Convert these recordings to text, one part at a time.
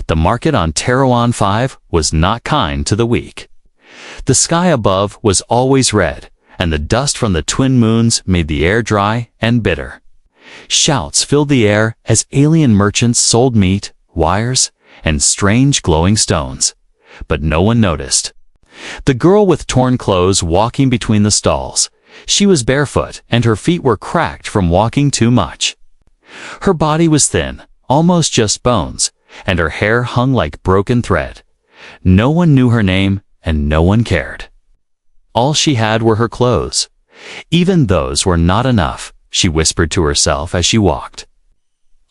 The market on Tarawan 5 was not kind to the weak. The sky above was always red, and the dust from the twin moons made the air dry and bitter. Shouts filled the air as alien merchants sold meat, wires, and strange glowing stones. But no one noticed. The girl with torn clothes walking between the stalls. She was barefoot, and her feet were cracked from walking too much. Her body was thin, almost just bones, and her hair hung like broken thread. No one knew her name, and no one cared. All she had were her clothes. Even those were not enough, she whispered to herself as she walked.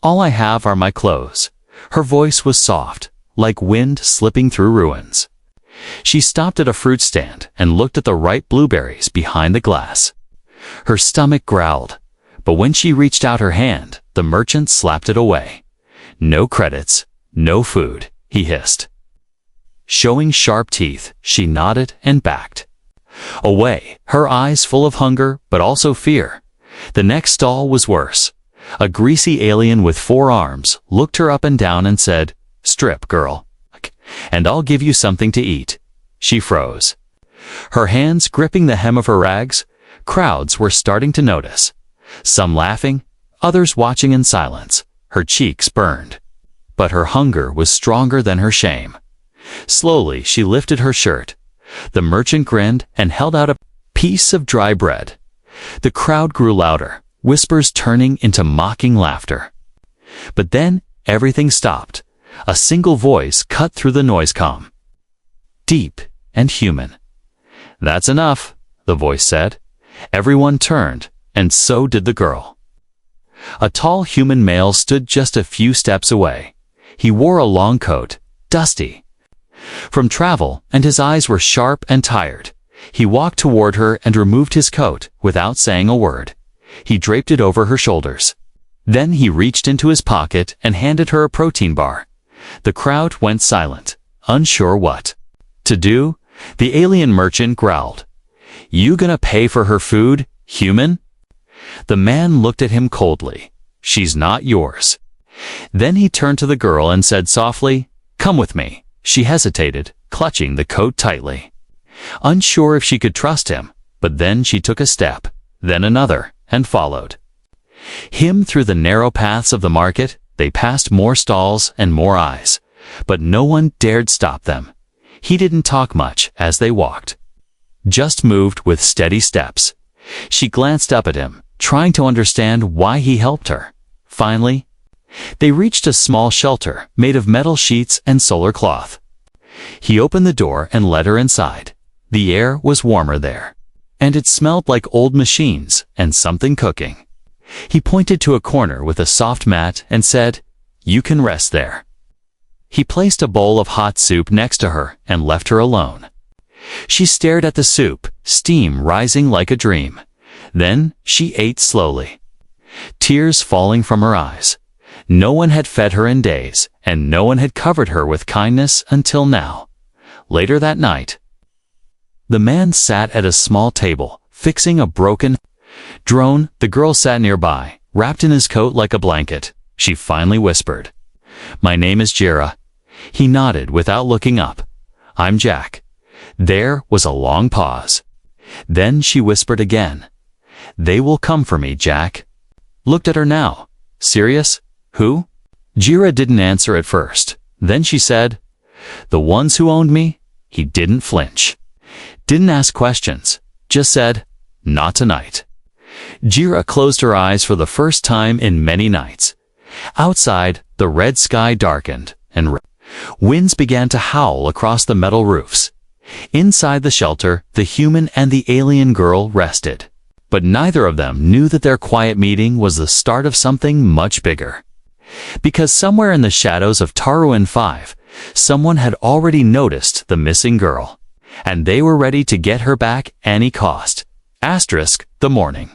All I have are my clothes. Her voice was soft, like wind slipping through ruins. She stopped at a fruit stand and looked at the ripe blueberries behind the glass. Her stomach growled, but when she reached out her hand, the merchant slapped it away. No credits, no food, he hissed. Showing sharp teeth, she nodded and backed away, her eyes full of hunger but also fear. The next stall was worse. A greasy alien with 4 arms looked her up and down and said, "Strip, girl, and I'll give you something to eat." She froze. Her hands gripping the hem of her rags. Crowds were starting to notice. Some laughing, others watching in silence. Her cheeks burned. But her hunger was stronger than her shame. Slowly she lifted her shirt. The merchant grinned and held out a piece of dry bread. The crowd grew louder, whispers turning into mocking laughter. But then everything stopped. A single voice cut through the noise calm. Deep and human. "That's enough," the voice said. Everyone turned, and so did the girl. A tall human male stood just a few steps away. He wore a long coat, dusty from travel, and his eyes were sharp and tired. He walked toward her and removed his coat without saying a word. He draped it over her shoulders. Then he reached into his pocket and handed her a protein bar. The crowd went silent, unsure what to do. The alien merchant growled, "You gonna pay for her food, human?" The man looked at him coldly. "She's not yours." Then he turned to the girl and said softly, "Come with me." She hesitated, clutching the coat tightly, unsure if she could trust him, but then she took a step, then another, and followed him through the narrow paths of the market. They passed more stalls and more eyes, but no one dared stop them. He didn't talk much as they walked, just moved with steady steps. She glanced up at him, trying to understand why he helped her. Finally, they reached a small shelter made of metal sheets and solar cloth. He opened the door and led her inside. The air was warmer there, and it smelled like old machines and something cooking. He pointed to a corner with a soft mat and said, "You can rest there." He placed a bowl of hot soup next to her and left her alone. She stared at the soup, steam rising like a dream. Then she ate slowly, tears falling from her eyes. No one had fed her in days, and no one had covered her with kindness until now. Later that night, the man sat at a small table, fixing a broken drone. The girl sat nearby, wrapped in his coat like a blanket. She finally whispered, "My name is Jira." He nodded without looking up. "I'm Jack." There was a long pause. Then she whispered again, "They will come for me, Jack." Looked at her now. "Serious? Who?" Jira didn't answer at first. Then she said, "The ones who owned me." He didn't flinch. Didn't ask questions. Just said, "Not tonight." Jira closed her eyes for the first time in many nights. Outside, the red sky darkened, and winds began to howl across the metal roofs. Inside the shelter, the human and the alien girl rested. But neither of them knew that their quiet meeting was the start of something much bigger. Because somewhere in the shadows of Tarawan 5, someone had already noticed the missing girl, and they were ready to get her back any cost. The morning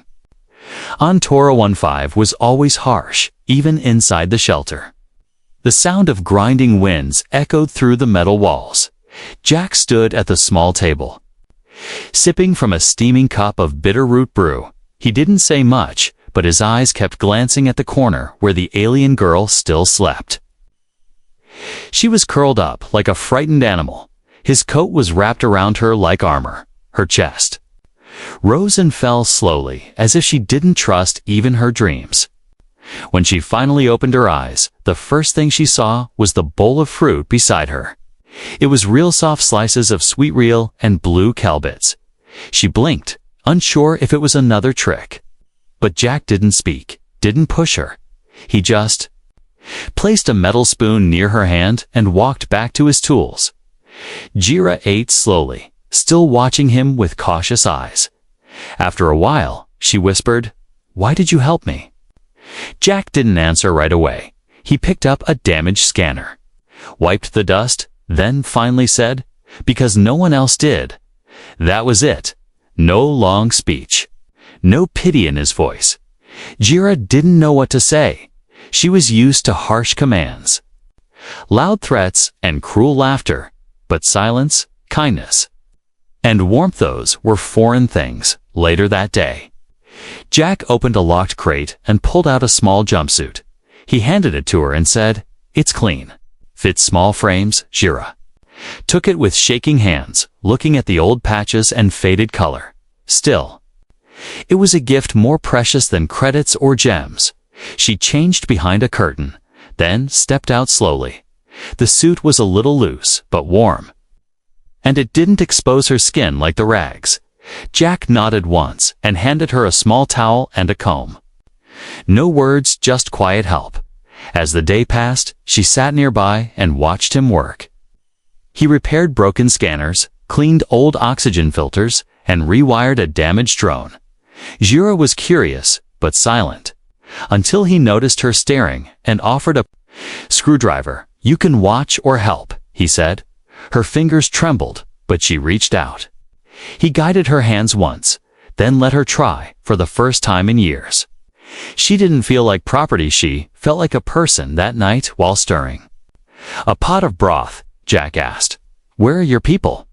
on Tarawan 5 was always harsh, even inside the shelter. The sound of grinding winds echoed through the metal walls. Jack stood at the small table, sipping from a steaming cup of bitter root brew. He didn't say much, but his eyes kept glancing at the corner where the alien girl still slept. She was curled up like a frightened animal. His coat was wrapped around her like armor. Her chest rose and fell slowly, as if she didn't trust even her dreams. When she finally opened her eyes, the first thing she saw was the bowl of fruit beside her. It was real soft slices of sweet real and blue kelbits. She blinked, unsure if it was another trick. But Jack didn't speak, didn't push her. He just placed a metal spoon near her hand and walked back to his tools. Jira ate slowly, still watching him with cautious eyes. After a while, she whispered, "Why did you help me?" Jack didn't answer right away. He picked up a damaged scanner, wiped the dust, then finally said, "Because no one else did." That was it. No long speech. No pity in his voice. Jira didn't know what to say. She was used to harsh commands, loud threats, and cruel laughter, but silence, kindness, and warmth, those were foreign things. Later that day, Jack opened a locked crate and pulled out a small jumpsuit. He handed it to her and said, "It's clean. Fits small frames." Jira took it with shaking hands, looking at the old patches and faded color. Still, it was a gift more precious than credits or gems. She changed behind a curtain, then stepped out slowly. The suit was a little loose, but warm, and it didn't expose her skin like the rags. Jack nodded once and handed her a small towel and a comb. No words, just quiet help. As the day passed, she sat nearby and watched him work. He repaired broken scanners, cleaned old oxygen filters, and rewired a damaged drone. Jira was curious, but silent, until he noticed her staring and offered a screwdriver. "You can watch or help," he said. Her fingers trembled, but she reached out. He guided her hands once, then let her try for the first time in years. She didn't feel like property, she felt like a person that night while stirring a pot of broth. Jack asked, "Where are your people?"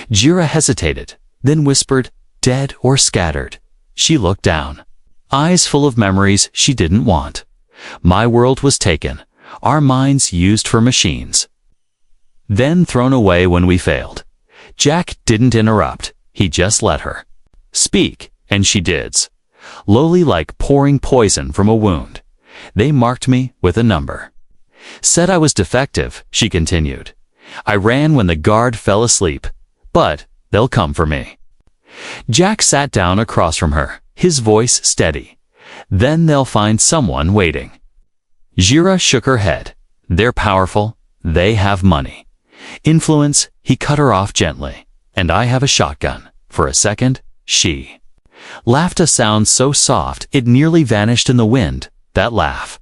Jira hesitated, then whispered, "Dead or scattered." She looked down, eyes full of memories she didn't want. "My world was taken, our minds used for machines, then thrown away when we failed." Jack didn't interrupt, he just let her speak, and she did, lowly, like pouring poison from a wound. "They marked me with a number. Said I was defective," she continued. "I ran when the guard fell asleep, but they'll come for me." Jack sat down across from her, his voice steady. "Then they'll find someone waiting." Jira shook her head. "They're powerful. They have money. Influence." He cut her off gently. "And I have a shotgun." For a second, she laughed, a sound so soft it nearly vanished in the wind. That laugh,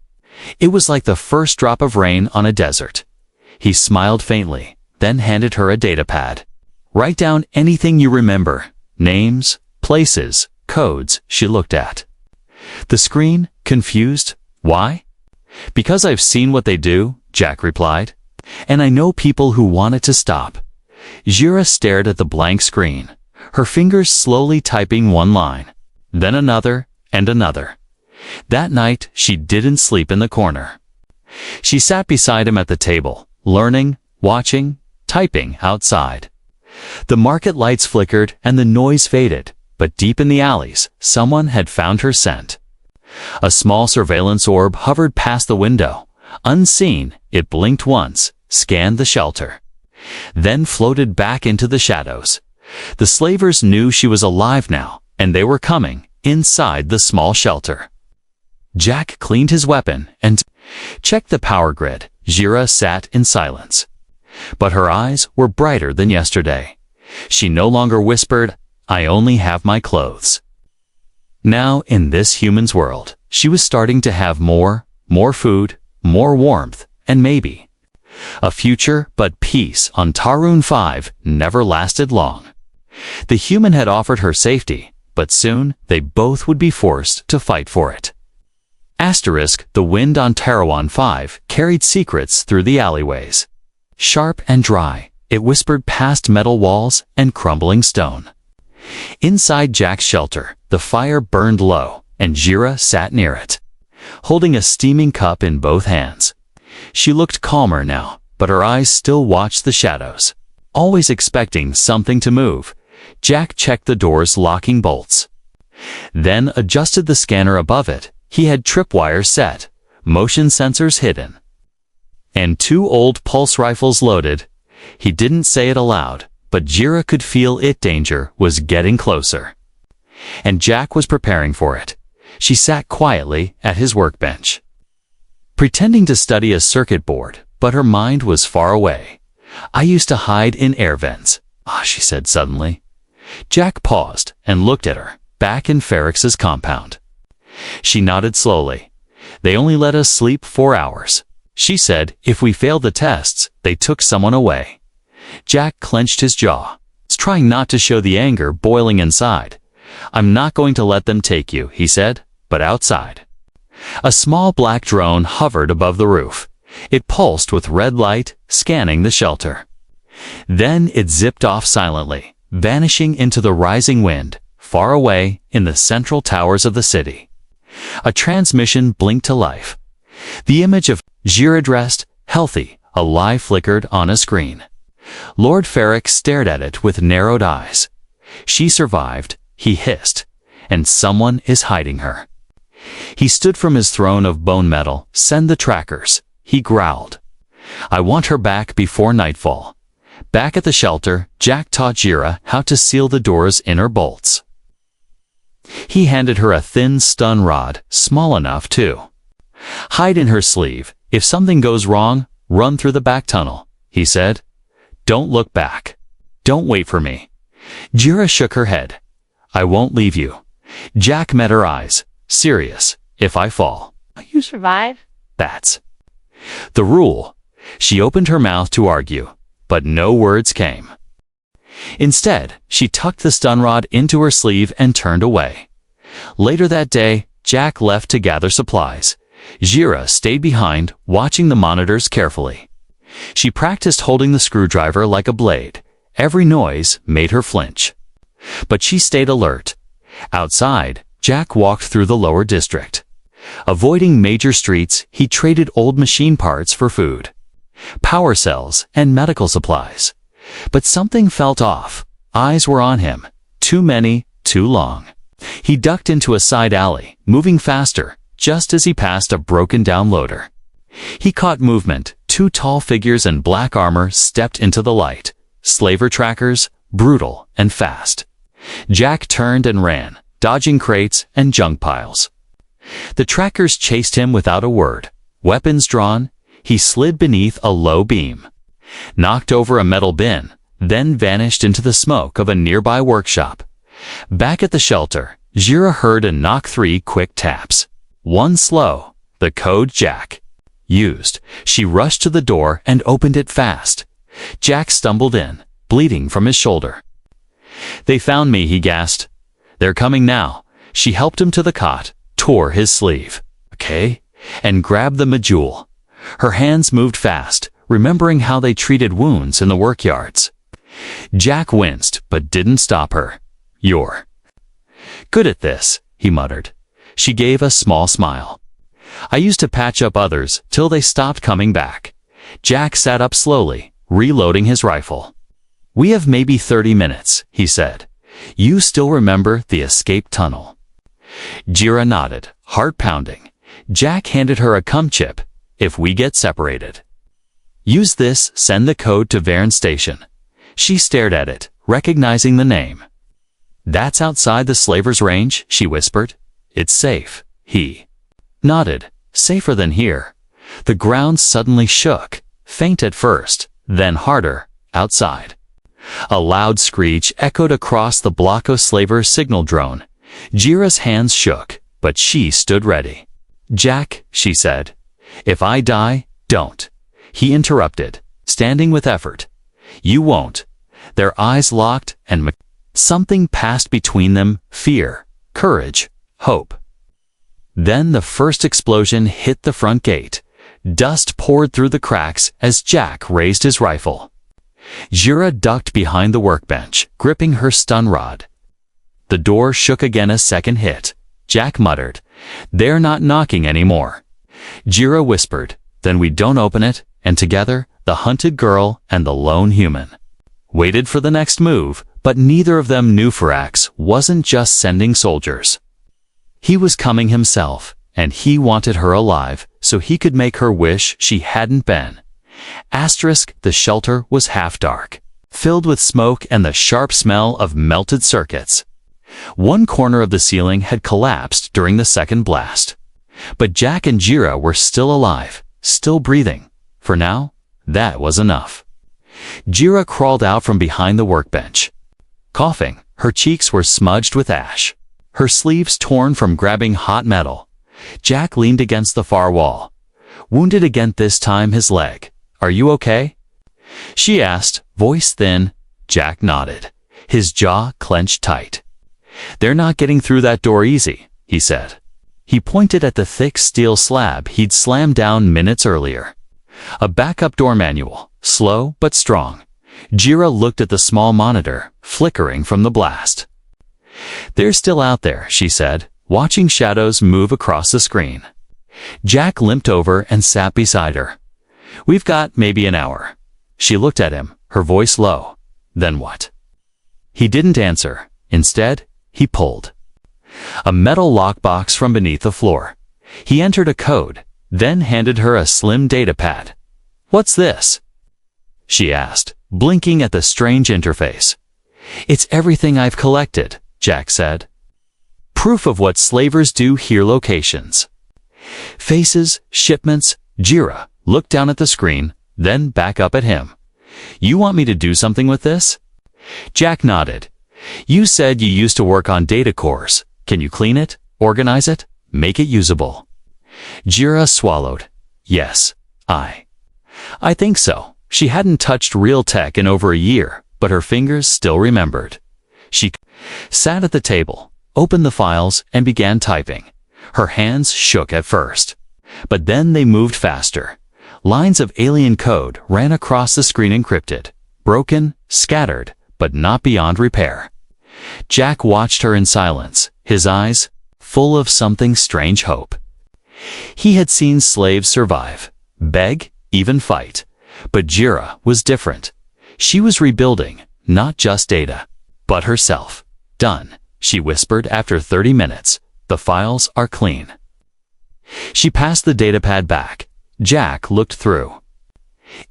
it was like the first drop of rain on a desert. He smiled faintly, then handed her a data pad. "Write down anything you remember. Names, places, codes." She looked at the screen, confused. "Why?" "Because I've seen what they do," Jack replied. "And I know people who want it to stop." Jira stared at the blank screen, her fingers slowly typing one line, then another and another. That night, she didn't sleep in the corner. She sat beside him at the table, learning, watching, typing outside. The market lights flickered and the noise faded, but deep in the alleys, someone had found her scent. A small surveillance orb hovered past the window. Unseen, it blinked once, scanned the shelter, then floated back into the shadows. The slavers knew she was alive now, and they were coming inside the small shelter. Jack cleaned his weapon and checked the power grid. Jira sat in silence, but her eyes were brighter than yesterday. She no longer whispered, "I only have my clothes." Now, in this human's world, she was starting to have more food, more warmth, and maybe a future, but peace on Tarun 5 never lasted long. The human had offered her safety, but soon they both would be forced to fight for it. Asterisk, the wind on Tarawan 5 carried secrets through the alleyways. Sharp and dry, it whispered past metal walls and crumbling stone. Inside Jack's shelter, the fire burned low, and Jira sat near it, holding a steaming cup in both hands. She looked calmer now, but her eyes still watched the shadows. Always expecting something to move, Jack checked the door's locking bolts. Then adjusted the scanner above it. He had tripwires set, motion sensors hidden, and 2 old pulse rifles loaded. He didn't say it aloud, but Jira could feel danger was getting closer. And Jack was preparing for it. She sat quietly at his workbench, pretending to study a circuit board, but her mind was far away. "I used to hide in air vents," she said suddenly. Jack paused and looked at her, back in Ferrex's compound. She nodded slowly. "They only let us sleep 4 hours. She said if we failed the tests, they took someone away." Jack clenched his jaw, trying not to show the anger boiling inside. "I'm not going to let them take you," he said, "but outside." A small black drone hovered above the roof. It pulsed with red light, scanning the shelter. Then it zipped off silently, vanishing into the rising wind, far away in the central towers of the city. A transmission blinked to life. The image of Jira dressed, healthy, alive flickered on a screen. Lord Ferrex stared at it with narrowed eyes. "She survived," he hissed, "and someone is hiding her." He stood from his throne of bone metal. "Send the trackers," he growled. "I want her back before nightfall." Back at the shelter, Jack taught Jira how to seal the door's inner bolts. He handed her a thin stun rod, small enough too. "Hide in her sleeve. If something goes wrong, run through the back tunnel," he said. "Don't look back. Don't wait for me." Jira shook her head. "I won't leave you." Jack met her eyes. "Serious. If I fall, You survive? that's the rule." She opened her mouth to argue, but no words came. Instead, she tucked the stun rod into her sleeve and turned away. Later that day, Jack left to gather supplies. Jira stayed behind, watching the monitors carefully. She practiced holding the screwdriver like a blade. Every noise made her flinch. But she stayed alert. Outside, Jack walked through the lower district. Avoiding major streets, he traded old machine parts for food, power cells, and medical supplies. But something felt off. Eyes were on him. Too many, too long. He ducked into a side alley, moving faster, just as he passed a broken-down loader. He caught movement. 2 tall figures in black armor stepped into the light. Slaver trackers, brutal and fast. Jack turned and ran, dodging crates and junk piles. The trackers chased him without a word. Weapons drawn, he slid beneath a low beam, knocked over a metal bin, then vanished into the smoke of a nearby workshop. Back at the shelter, Jira heard a knock 3 quick taps. 1 slow, the code Jack used. She rushed to the door and opened it fast. Jack stumbled in, bleeding from his shoulder. "They found me," he gasped. "They're coming now." She helped him to the cot, tore his sleeve. "Okay," and grabbed the medjool. Her hands moved fast, remembering how they treated wounds in the workyards. Jack winced, but didn't stop her. "You're good at this," he muttered. She gave a small smile. "I used to patch up others till they stopped coming back." Jack sat up slowly, reloading his rifle. "We have maybe 30 minutes, he said. "You still remember the escape tunnel?" Jira nodded, heart pounding. Jack handed her a cum chip. "If we get separated, use this, send the code to Verne Station." She stared at it, recognizing the name. "That's outside the slaver's range," she whispered. "It's safe." He nodded. "Safer than here." The ground suddenly shook, faint at first, then harder, outside. A loud screech echoed across the Blocko slaver signal drone. Jira's hands shook, but she stood ready. "Jack," she said, "if I die, don't." He interrupted, standing with effort. "You won't." Their eyes locked, and something passed between them, fear, courage, hope. Then the first explosion hit the front gate. Dust poured through the cracks as Jack raised his rifle. Jira ducked behind the workbench, gripping her stun rod. The door shook again a second hit. Jack muttered, "They're not knocking anymore." Jira whispered, "Then we don't open it, and together, the hunted girl and the lone human. Waited for the next move, but neither of them knew Firax wasn't just sending soldiers. He was coming himself, and he wanted her alive so he could make her wish she hadn't been. The shelter was half dark, filled with smoke and the sharp smell of melted circuits. One corner of the ceiling had collapsed during the second blast. But Jack and Jira were still alive, still breathing. For now, that was enough. Jira crawled out from behind the workbench. Coughing, her cheeks were smudged with ash, her sleeves torn from grabbing hot metal. Jack leaned against the far wall. Wounded again, this time his leg. "Are you okay?" she asked, voice thin. Jack nodded, his jaw clenched tight. "They're not getting through that door easy," he said. He pointed at the thick steel slab he'd slammed down minutes earlier. A backup door manual, slow but strong. Jira looked at the small monitor, flickering from the blast. "They're still out there," she said, watching shadows move across the screen. Jack limped over and sat beside her. "We've got maybe an hour." She looked at him, her voice low. "Then what?" He didn't answer. Instead, he pulled a metal lockbox from beneath the floor. He entered a code, then handed her a slim datapad. "What's this?" she asked, blinking at the strange interface. "It's everything I've collected," Jack said. "Proof of what slavers do here, locations. Faces, shipments." Jira looked down at the screen, then back up at him. "You want me to do something with this?" Jack nodded. "You said you used to work on data cores. Can you clean it, organize it, make it usable?" Jira swallowed. "Yes, I think so." She hadn't touched real tech in over a year, but her fingers still remembered. She sat at the table, opened the files, and began typing. Her hands shook at first, but then they moved faster. Lines of alien code ran across the screen, encrypted, broken, scattered, but not beyond repair. Jack watched her in silence, his eyes full of something strange hope. He had seen slaves survive, beg, even fight. But Jira was different. She was rebuilding, not just data, but herself. "Done," she whispered after 30 minutes. "The files are clean." She passed the datapad back. Jack looked through.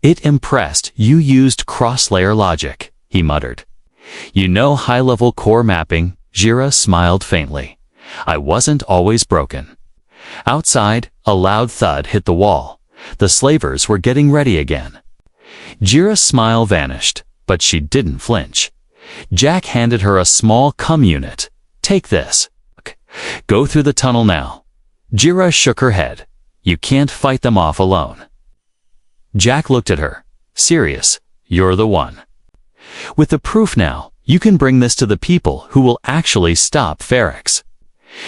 "It impressed you used cross-layer logic," he muttered. "You know high-level core mapping." Jira smiled faintly. "I wasn't always broken." Outside, a loud thud hit the wall. The slavers were getting ready again. Jira's smile vanished, but she didn't flinch. Jack handed her a small comm unit. "Take this. Go through the tunnel now." Jira shook her head. "You can't fight them off alone." Jack looked at her. "Serious, you're the one. With the proof now, you can bring this to the people who will actually stop Firax."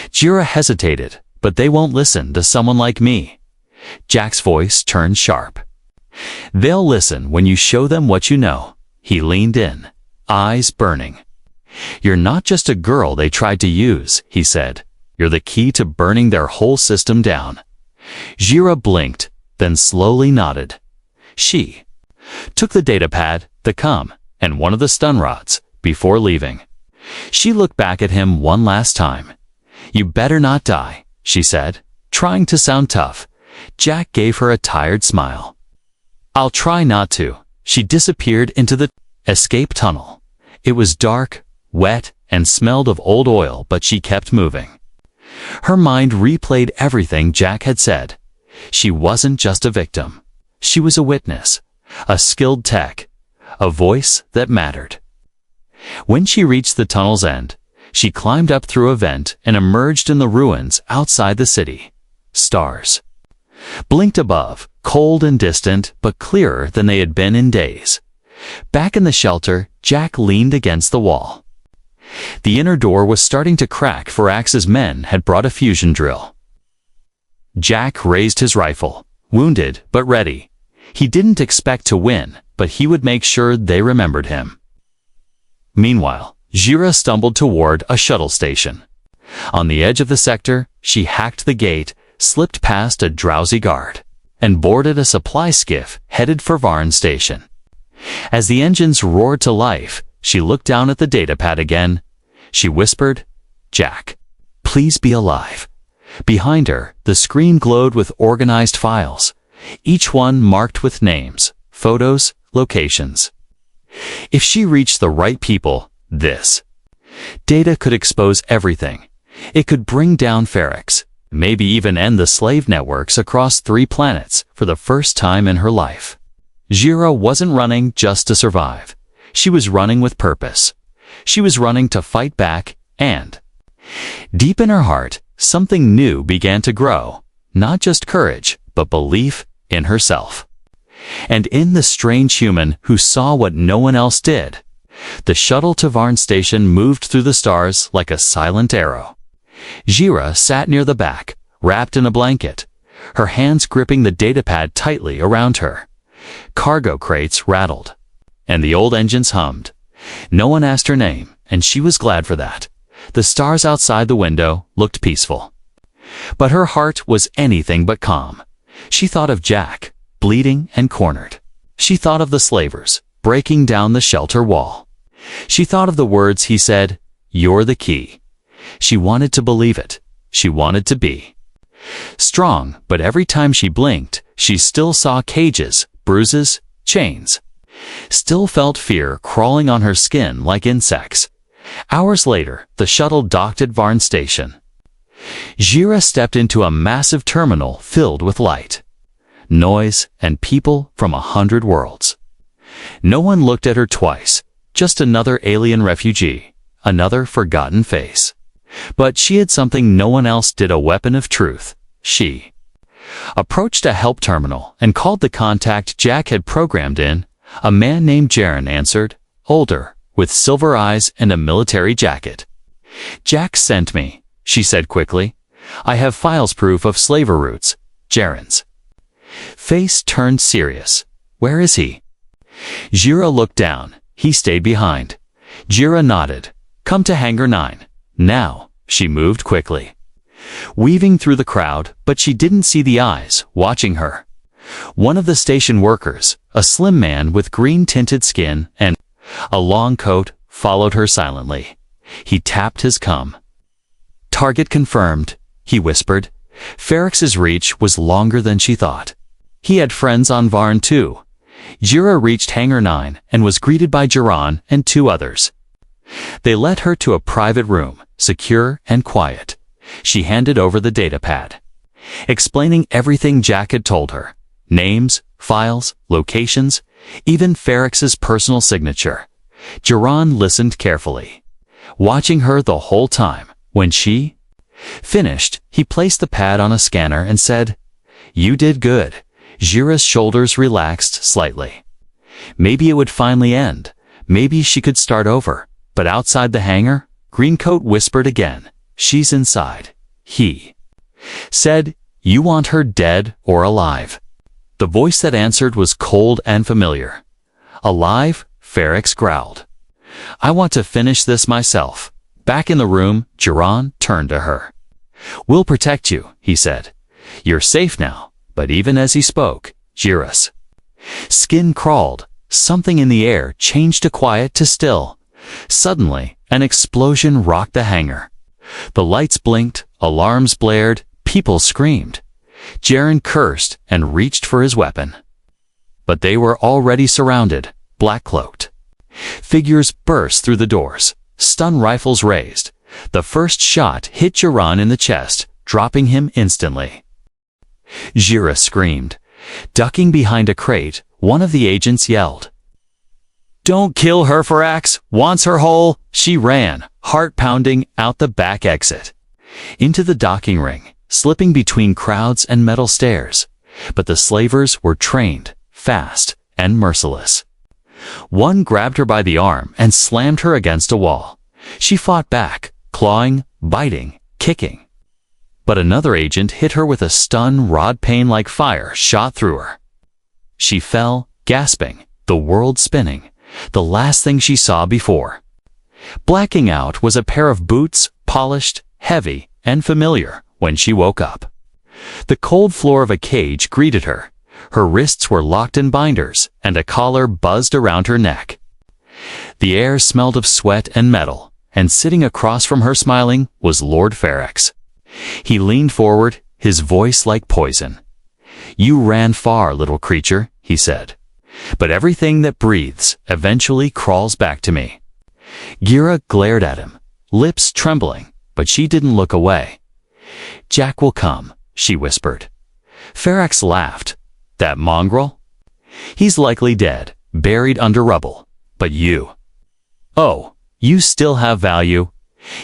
Jira hesitated, "But they won't listen to someone like me." Jack's voice turned sharp. "They'll listen when you show them what you know." He leaned in, eyes burning. "You're not just a girl they tried to use," he said. "You're the key to burning their whole system down." Jira blinked, then slowly nodded. She took the datapad, the comm, and one of the stun rods, before leaving. She looked back at him one last time. "You better not die," she said, trying to sound tough. Jack gave her a tired smile. "I'll try not to." She disappeared into the escape tunnel. It was dark, wet, and smelled of old oil, but she kept moving. Her mind replayed everything Jack had said. She wasn't just a victim. She was a witness, a skilled tech, a voice that mattered. When she reached the tunnel's end, she climbed up through a vent and emerged in the ruins outside the city. Stars blinked above, cold and distant, but clearer than they had been in days. Back in the shelter, Jack leaned against the wall. The inner door was starting to crack. Firax's men had brought a fusion drill. Jack raised his rifle, wounded but ready. He didn't expect to win, but he would make sure they remembered him. Meanwhile, Jira stumbled toward a shuttle station. On the edge of the sector, she hacked the gate, slipped past a drowsy guard, and boarded a supply skiff headed for Varn Station. As the engines roared to life, she looked down at the datapad again. She whispered, "Jack, please be alive." Behind her, the screen glowed with organized files, each one marked with names, photos, locations. If she reached the right people, this data could expose everything. It could bring down Ferrix, maybe even end the slave networks across 3 planets for the first time in her life. Jira wasn't running just to survive. She was running with purpose. She was running to fight back, and deep in her heart, something new began to grow. Not just courage, but belief in herself. And in the strange human who saw what no one else did. The shuttle to Varn Station moved through the stars like a silent arrow. Jira sat near the back, wrapped in a blanket, her hands gripping the datapad tightly around her. Cargo crates rattled, and the old engines hummed. No one asked her name, and she was glad for that. The stars outside the window looked peaceful. But her heart was anything but calm. She thought of Jack, bleeding and cornered. She thought of the slavers, breaking down the shelter wall. She thought of the words he said, "You're the key." She wanted to believe it. She wanted to be strong, but every time she blinked, she still saw cages, bruises, chains. Still felt fear crawling on her skin like insects. Hours later, the shuttle docked at Varn Station. Jira stepped into a massive terminal filled with light, noise, and people from 100 worlds. No one looked at her twice, just another alien refugee, another forgotten face. But she had something no one else did, a weapon of truth. She approached a help terminal and called the contact Jack had programmed in. A man named Jaren answered, older, with silver eyes and a military jacket. "Jack sent me," she said quickly. "I have files proof of slaver routes." Jaren's face turned serious. "Where is he?" Jira looked down. He stayed behind. Jira nodded. "Come to Hangar 9. Now." She moved quickly, weaving through the crowd, but she didn't see the eyes watching her. One of the station workers, a slim man with green-tinted skin and a long coat, followed her silently. He tapped his cum. "Target confirmed," he whispered. Ferrix's reach was longer than she thought. He had friends on Varn too. Jira reached Hangar 9 and was greeted by Jiran and 2 others. They led her to a private room, secure and quiet. She handed over the datapad, explaining everything Jack had told her. Names, files, locations, even Ferrix's personal signature. Jiran listened carefully, watching her the whole time. When she finished, he placed the pad on a scanner and said, "You did good." Jira's shoulders relaxed slightly. Maybe it would finally end. Maybe she could start over. But outside the hangar, Greencoat whispered again, "She's inside." He said, "You want her dead or alive?" The voice that answered was cold and familiar. "Alive," Ferrix growled. "I want to finish this myself." Back in the room, Jiran turned to her. "We'll protect you," he said. "You're safe now." But even as he spoke, Jira's skin crawled. Something in the air changed to quiet to still. Suddenly, an explosion rocked the hangar. The lights blinked, alarms blared, people screamed. Jaren cursed and reached for his weapon. But they were already surrounded, black-cloaked. Figures burst through the doors, stun rifles raised. The first shot hit Jiran in the chest, dropping him instantly. Jira screamed. Ducking behind a crate, one of the agents yelled, "Don't kill her, Farax! Wants her whole!" She ran, heart pounding, out the back exit, into the docking ring, slipping between crowds and metal stairs. But the slavers were trained, fast, and merciless. One grabbed her by the arm and slammed her against a wall. She fought back, clawing, biting, kicking. But another agent hit her with a stun rod. Pain like fire shot through her. She fell, gasping, the world spinning, the last thing she saw before. Blacking out was a pair of boots, polished, heavy, and familiar when she woke up. The cold floor of a cage greeted her, Her wrists were locked in binders, and a collar buzzed around her neck. The air smelled of sweat and metal, and sitting across from her smiling was Lord Ferex. He leaned forward, his voice like poison. "You ran far, little creature," he said. "But everything that breathes eventually crawls back to me." Gira glared at him, lips trembling, but she didn't look away. "Jack will come," she whispered. Ferex laughed. "That mongrel? He's likely dead, buried under rubble. But you. Oh, you still have value."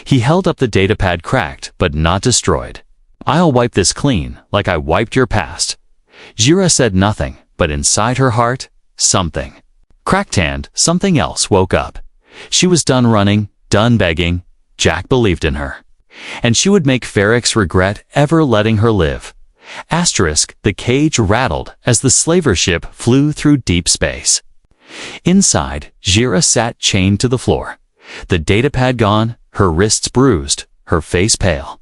He held up the datapad, cracked but not destroyed. "I'll wipe this clean, like I wiped your past." Gira said nothing, but inside her heart, something. Cracked hand, something else woke up. She was done running, done begging. Jack believed in her. And she would make Ferex regret ever letting her live. Asterisk, the cage rattled as the slaver ship flew through deep space. Inside, Gira sat chained to the floor. The datapad gone, her wrists bruised, her face pale.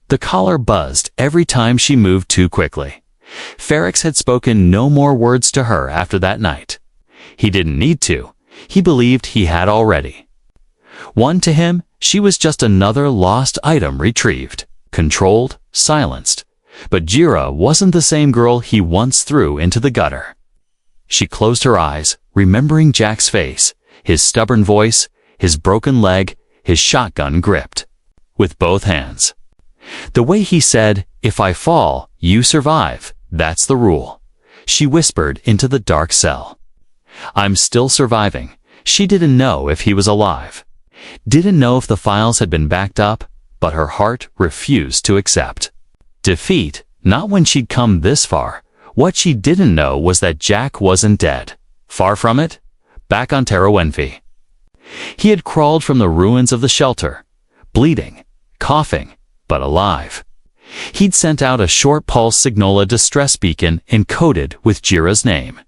The collar buzzed every time she moved too quickly. Ferex had spoken no more words to her after that night. He didn't need to. He believed he had already. One to him, she was just another lost item retrieved, controlled, silenced. But Gira wasn't the same girl he once threw into the gutter. She closed her eyes, remembering Jack's face, his stubborn voice, his broken leg, his shotgun gripped. With both hands. The way he said, "If I fall, you survive, that's the rule." She whispered into the dark cell. "I'm still surviving." She didn't know if he was alive. Didn't know if the files had been backed up, but her heart refused to accept. Defeat, not when she'd come this far. What she didn't know was that Jack wasn't dead. Far from it, back on Terrawenfi. He had crawled from the ruins of the shelter, bleeding, coughing, but alive. He'd sent out a short pulse signal, a distress beacon encoded with Jira's name.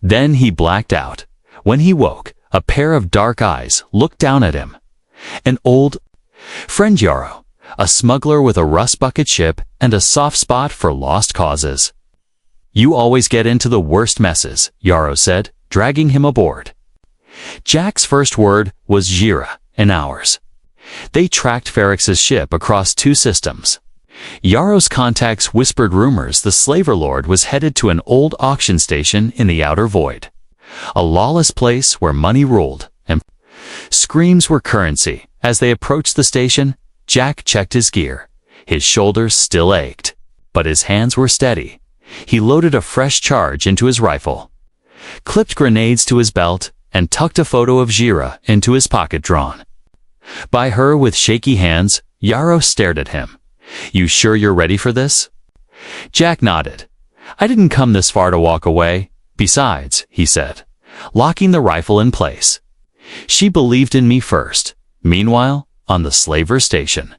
Then he blacked out. When he woke, a pair of dark eyes looked down at him. An old friend, Yarrow, a smuggler with a rust bucket ship and a soft spot for lost causes. "You always get into the worst messes," Yarrow said, dragging him aboard. Jack's first word was Gira, and ours. They tracked Ferex's ship across 2 systems. Yarrow's contacts whispered rumors the slaver lord was headed to an old auction station in the outer void. A lawless place where money ruled, and screams were currency. As they approached the station, Jack checked his gear. His shoulders still ached, but his hands were steady. He loaded a fresh charge into his rifle, clipped grenades to his belt, and tucked a photo of Gira into his pocket drawn. By her with shaky hands, Yarrow stared at him. "You sure you're ready for this?" Jack nodded. "I didn't come this far to walk away. Besides," he said, locking the rifle in place, "she believed in me first." Meanwhile, on the slaver station,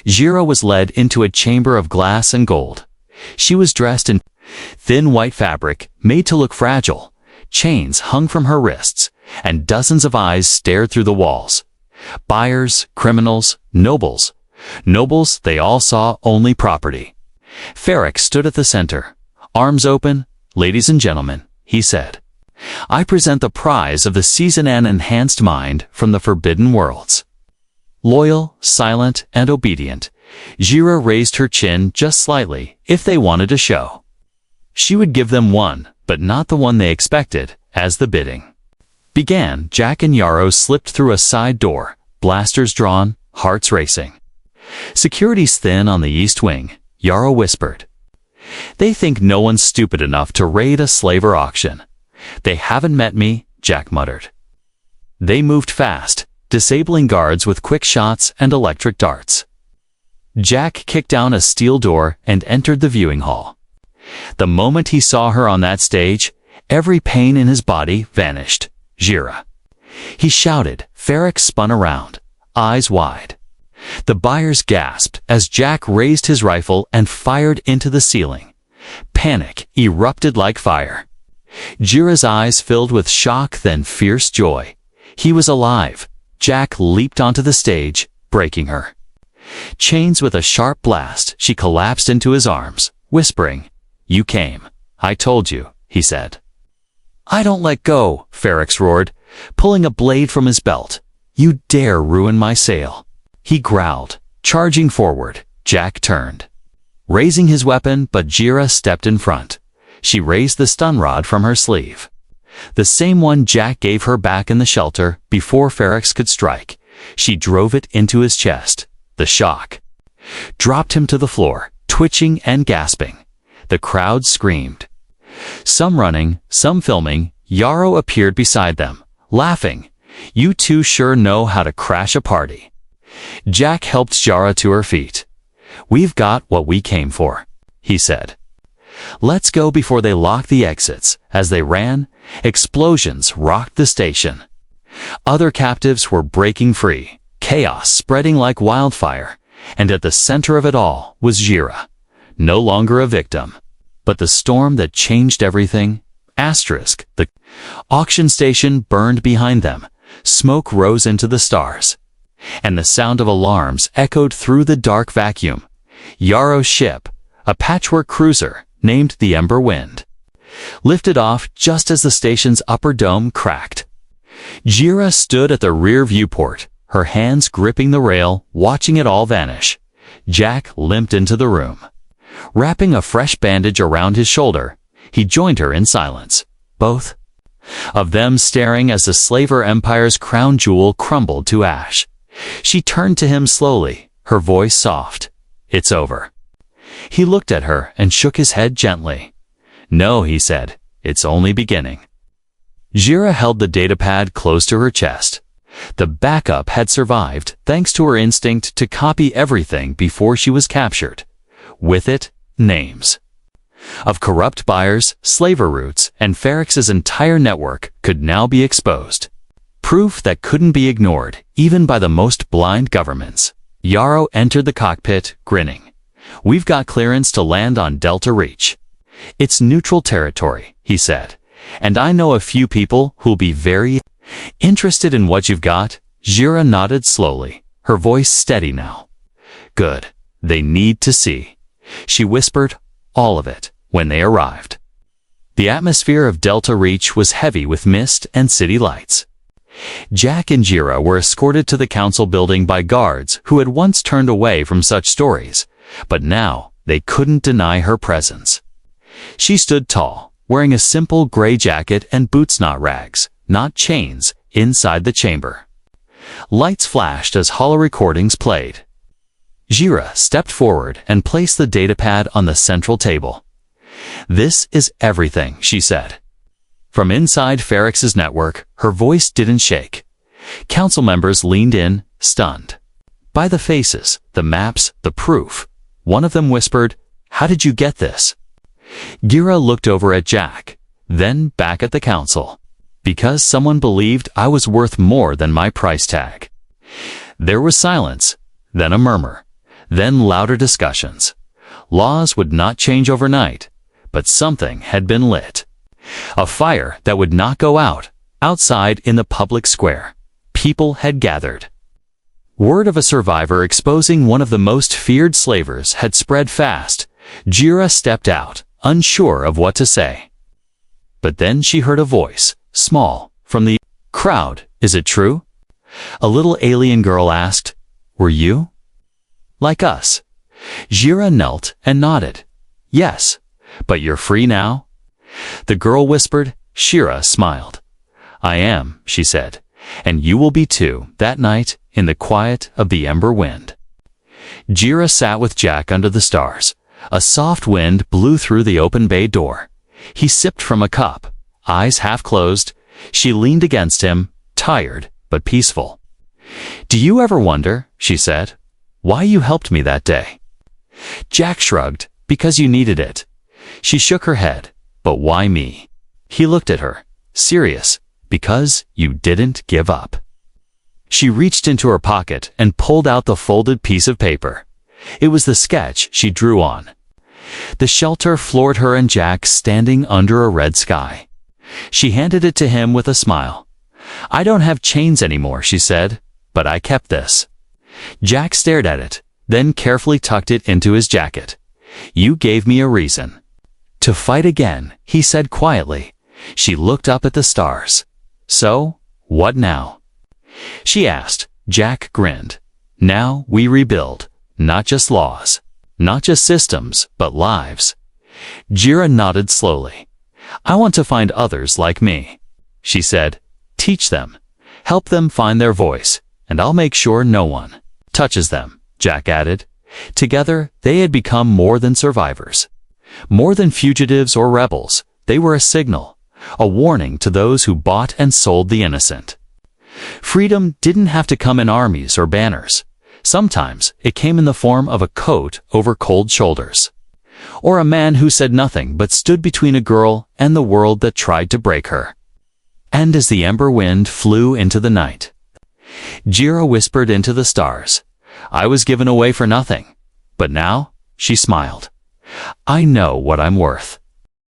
Gira was led into a chamber of glass and gold. She was dressed in thin white fabric, made to look fragile. Chains hung from her wrists, and dozens of eyes stared through the walls. Buyers, criminals, nobles. Nobles, they all saw only property. Ferex stood at the center, arms open. "Ladies and gentlemen," he said, "I present the prize of the season, an enhanced mind from the Forbidden Worlds." Loyal, silent, and obedient, Gira raised her chin just slightly if they wanted a show. She would give them one, but not the one they expected, as the bidding began. Jack and Yarrow slipped through a side door, blasters drawn, hearts racing. "Security's thin on the east wing," Yarrow whispered. "They think no one's stupid enough to raid a slaver auction." "They haven't met me," Jack muttered. They moved fast, disabling guards with quick shots and electric darts. Jack kicked down a steel door and entered the viewing hall. The moment he saw her on that stage, every pain in his body vanished. "Gira!" He shouted. Ferex spun around, eyes wide. The buyers gasped as Jack raised his rifle and fired into the ceiling. Panic erupted like fire. Jira's eyes filled with shock, then fierce joy. He was alive. Jack leaped onto the stage, breaking her chains with a sharp blast. She collapsed into his arms, whispering, "You came. I told you, he said. I don't let go, Ferrex roared, pulling a blade from his belt. You dare ruin my sail. He growled, charging forward. Jack turned, raising his weapon, but Jira stepped in front. She raised the stun rod from her sleeve. The same one Jack gave her back in the shelter before Ferrex could strike. She drove it into his chest. The shock dropped him to the floor, twitching and gasping. The crowd screamed. Some running, some filming. Yarrow appeared beside them, laughing. You two sure know how to crash a party. Jack helped Jara to her feet. We've got what we came for, he said. Let's go before they lock the exits. As they ran, explosions rocked the station. Other captives were breaking free, chaos spreading like wildfire, and at the center of it all was Jira, no longer a victim, but the storm that changed everything. Asterisk, the auction station burned behind them. Smoke rose into the stars, and the sound of alarms echoed through the dark vacuum. Yarrow's ship, a patchwork cruiser named the Ember Wind, lifted off just as the station's upper dome cracked. Jira stood at the rear viewport, her hands gripping the rail, watching it all vanish. Jack limped into the room. Wrapping a fresh bandage around his shoulder, he joined her in silence, both of them staring as the Slaver Empire's crown jewel crumbled to ash. She turned to him slowly, her voice soft. It's over. He looked at her and shook his head gently. No, he said, it's only beginning. Jira held the datapad close to her chest. The backup had survived thanks to her instinct to copy everything before she was captured. With it, names of corrupt buyers, slaver routes, and Ferrex's entire network could now be exposed. Proof that couldn't be ignored, even by the most blind governments. Yarrow entered the cockpit, grinning. We've got clearance to land on Delta Reach. It's neutral territory, he said, and I know a few people who'll be very interested in what you've got. Jira nodded slowly, her voice steady now. Good. They need to see. She whispered, all of it, when they arrived. The atmosphere of Delta Reach was heavy with mist and city lights. Jack and Jira were escorted to the council building by guards who had once turned away from such stories, but now they couldn't deny her presence. She stood tall, wearing a simple gray jacket and boots not rags, not chains, inside the chamber. Lights flashed as holo recordings played. Jira stepped forward and placed the datapad on the central table. This is everything, she said. From inside Ferrex's network, her voice didn't shake. Council members leaned in, stunned by the faces, the maps, the proof. One of them whispered, how did you get this? Jira looked over at Jack, then back at the council. Because someone believed I was worth more than my price tag. There was silence, then a murmur, then louder discussions. Laws would not change overnight, but something had been lit. A fire that would not go out, outside in the public square. People had gathered. Word of a survivor exposing one of the most feared slavers had spread fast. Jira stepped out, unsure of what to say. But then she heard a voice, small, from the crowd. Is it true? A little alien girl asked, were you like us? Jira knelt and nodded. Yes, but you're free now? The girl whispered. Jira smiled. I am, she said, and you will be too, that night, in the quiet of the Ember Wind. Jira sat with Jack under the stars. A soft wind blew through the open bay door. He sipped from a cup, eyes half closed. She leaned against him, tired but peaceful. Do you ever wonder, she said, why you helped me that day? Jack shrugged. Because you needed it. She shook her head. But why me? He looked at her, serious. Because you didn't give up. She reached into her pocket and pulled out the folded piece of paper. It was the sketch she drew on. The shelter floored her and Jack standing under a red sky. She handed it to him with a smile. I don't have chains anymore, she said, but I kept this. Jack stared at it, then carefully tucked it into his jacket. You gave me a reason. To fight again, he said quietly. She looked up at the stars. So, what now? She asked. Jack grinned. Now we rebuild, not just laws, not just systems, but lives. Jira nodded slowly. I want to find others like me, she said. Teach them, help them find their voice, and I'll make sure no one touches them, Jack added. Together, they had become more than survivors. More than fugitives or rebels, they were a signal, a warning to those who bought and sold the innocent. Freedom didn't have to come in armies or banners. Sometimes it came in the form of a coat over cold shoulders. Or a man who said nothing but stood between a girl and the world that tried to break her. And as the ember wind flew into the night, Jira whispered into the stars, I was given away for nothing. But now, she smiled, I know what I'm worth.